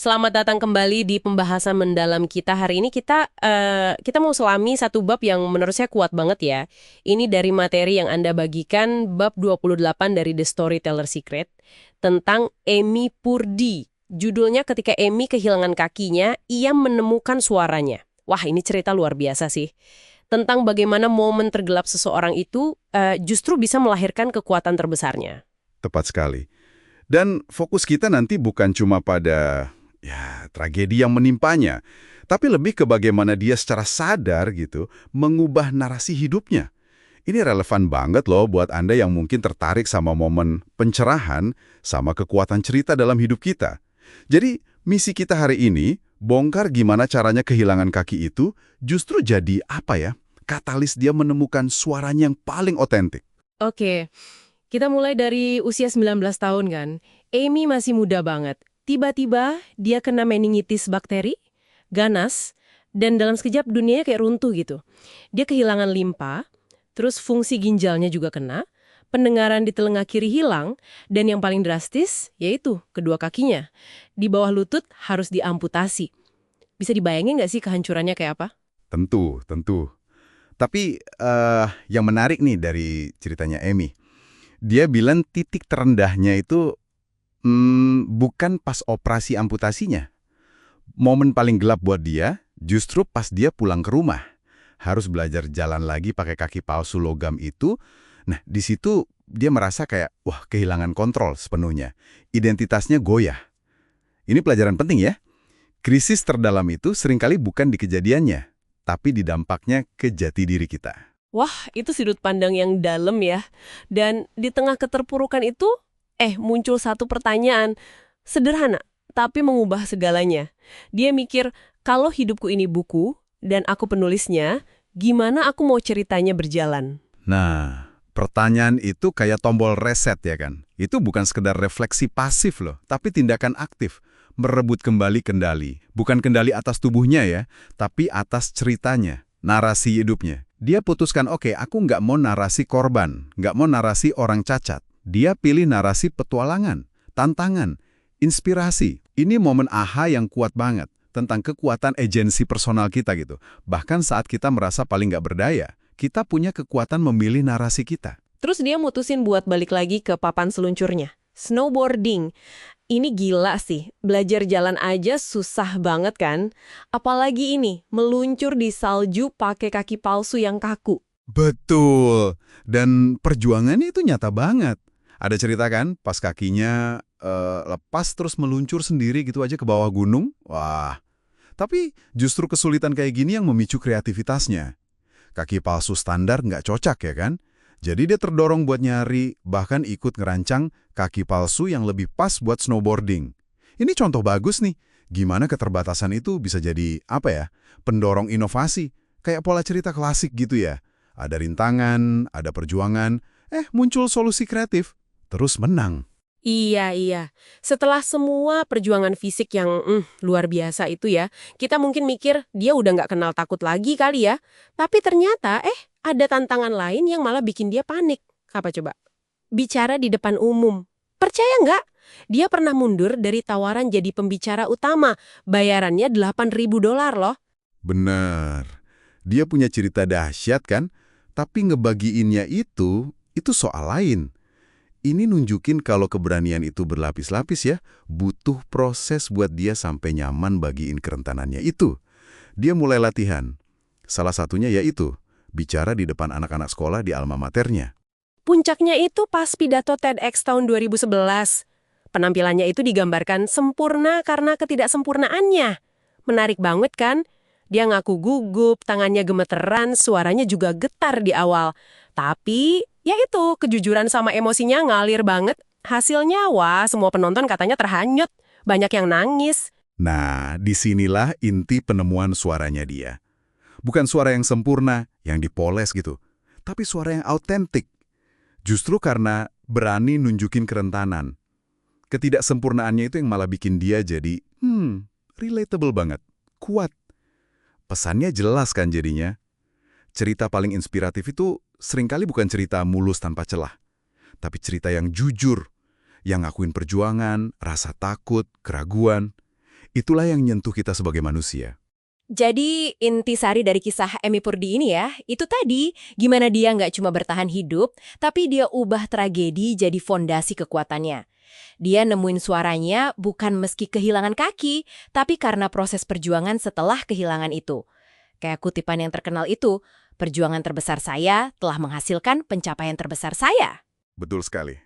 Selamat datang kembali di pembahasan mendalam kita. Hari ini kita mau selami satu bab yang menurut saya kuat banget ya. Ini dari materi yang Anda bagikan, bab 28 dari The Storyteller Secret, tentang Amy Purdy. Judulnya ketika Amy kehilangan kakinya, ia menemukan suaranya. Wah, ini cerita luar biasa sih. Tentang bagaimana momen tergelap seseorang itu justru bisa melahirkan kekuatan terbesarnya. Tepat sekali. Dan fokus kita nanti bukan cuma pada tragedi yang menimpanya, tapi lebih ke bagaimana dia secara sadar gitu mengubah narasi hidupnya. Ini relevan banget loh buat Anda yang mungkin tertarik sama momen pencerahan sama kekuatan cerita dalam hidup kita. Jadi, misi kita hari ini bongkar gimana caranya kehilangan kaki itu justru jadi katalis dia menemukan suaranya yang paling otentik. Oke, kita mulai dari usia 19 tahun kan. Amy masih muda banget. Tiba-tiba dia kena meningitis bakteri, ganas, dan dalam sekejap dunianya kayak runtuh gitu. Dia kehilangan limpa, terus fungsi ginjalnya juga kena, pendengaran di telinga kiri hilang, dan yang paling drastis yaitu kedua kakinya. Di bawah lutut harus diamputasi. Bisa dibayangin nggak sih kehancurannya kayak apa? Tentu, tentu. Tapi yang menarik nih dari ceritanya Amy, dia bilang titik terendahnya itu bukan pas operasi amputasinya. Momen paling gelap buat dia justru pas dia pulang ke rumah. Harus belajar jalan lagi pakai kaki palsu logam itu. Nah, di situ dia merasa kayak, wah, kehilangan kontrol sepenuhnya. Identitasnya goyah. Ini pelajaran penting ya. Krisis terdalam itu seringkali bukan di kejadiannya, tapi di dampaknya ke jati diri kita. Wah, itu sudut pandang yang dalam ya. Dan di tengah keterpurukan itu, muncul satu pertanyaan sederhana, tapi mengubah segalanya. Dia mikir, kalau hidupku ini buku, dan aku penulisnya, gimana aku mau ceritanya berjalan? Nah, pertanyaan itu kayak tombol reset ya kan? Itu bukan sekedar refleksi pasif loh, tapi tindakan aktif. Merebut kembali kendali. Bukan kendali atas tubuhnya ya, tapi atas ceritanya, narasi hidupnya. Dia putuskan, oke, aku nggak mau narasi korban, nggak mau narasi orang cacat. Dia pilih narasi petualangan, tantangan, inspirasi. Ini momen aha yang kuat banget tentang kekuatan agensi personal kita gitu. Bahkan saat kita merasa paling nggak berdaya, kita punya kekuatan memilih narasi kita. Terus dia mutusin buat balik lagi ke papan seluncurnya. Snowboarding. Ini gila sih, belajar jalan aja susah banget kan? Apalagi ini, meluncur di salju pakai kaki palsu yang kaku. Betul. Dan perjuangannya itu nyata banget. Ada cerita kan, pas kakinya lepas terus meluncur sendiri gitu aja ke bawah gunung. Wah, tapi justru kesulitan kayak gini yang memicu kreativitasnya. Kaki palsu standar nggak cocok ya kan? Jadi dia terdorong buat nyari, bahkan ikut ngerancang kaki palsu yang lebih pas buat snowboarding. Ini contoh bagus nih, gimana keterbatasan itu bisa jadi, pendorong inovasi. Kayak pola cerita klasik gitu ya. Ada rintangan, ada perjuangan, muncul solusi kreatif. Terus menang. Iya. Setelah semua perjuangan fisik yang luar biasa itu ya, kita mungkin mikir dia udah nggak kenal takut lagi kali ya. Tapi ternyata ada tantangan lain yang malah bikin dia panik. Apa coba? Bicara di depan umum. Percaya nggak? Dia pernah mundur dari tawaran jadi pembicara utama. Bayarannya $8.000 loh. Bener. Dia punya cerita dahsyat kan? Tapi ngebagiinnya itu soal lain. Ini nunjukin kalau keberanian itu berlapis-lapis ya, butuh proses buat dia sampai nyaman bagiin kerentanannya itu. Dia mulai latihan. Salah satunya yaitu, bicara di depan anak-anak sekolah di alma maternya. Puncaknya itu pas pidato TEDx tahun 2011. Penampilannya itu digambarkan sempurna karena ketidaksempurnaannya. Menarik banget kan? Dia ngaku gugup, tangannya gemeteran, suaranya juga getar di awal. Tapi, ya itu, kejujuran sama emosinya ngalir banget. Hasilnya, wah, semua penonton katanya terhanyut. Banyak yang nangis. Nah, disinilah inti penemuan suaranya dia. Bukan suara yang sempurna, yang dipoles gitu. Tapi suara yang autentik. Justru karena berani nunjukin kerentanan. Ketidaksempurnaannya itu yang malah bikin dia jadi, relatable banget, kuat. Pesannya jelas kan jadinya. Cerita paling inspiratif itu seringkali bukan cerita mulus tanpa celah. Tapi cerita yang jujur, yang ngakuin perjuangan, rasa takut, keraguan. Itulah yang nyentuh kita sebagai manusia. Jadi intisari dari kisah Emi Purdy ini ya, itu tadi gimana dia nggak cuma bertahan hidup, tapi dia ubah tragedi jadi fondasi kekuatannya. Dia nemuin suaranya bukan meski kehilangan kaki, tapi karena proses perjuangan setelah kehilangan itu. Kayak kutipan yang terkenal itu, perjuangan terbesar saya telah menghasilkan pencapaian terbesar saya. Betul sekali.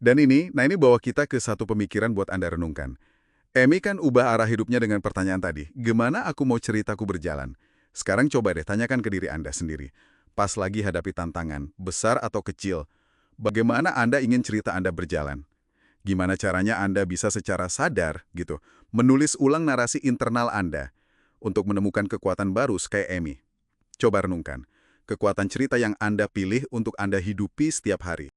Dan ini bawa kita ke satu pemikiran buat Anda renungkan. Emi kan ubah arah hidupnya dengan pertanyaan tadi, gimana aku mau ceritaku berjalan? Sekarang coba deh tanyakan ke diri Anda sendiri. Pas lagi hadapi tantangan, besar atau kecil, bagaimana Anda ingin cerita Anda berjalan? Gimana caranya Anda bisa secara sadar gitu, menulis ulang narasi internal Anda untuk menemukan kekuatan baru kayak Emi? Coba renungkan, kekuatan cerita yang Anda pilih untuk Anda hidupi setiap hari.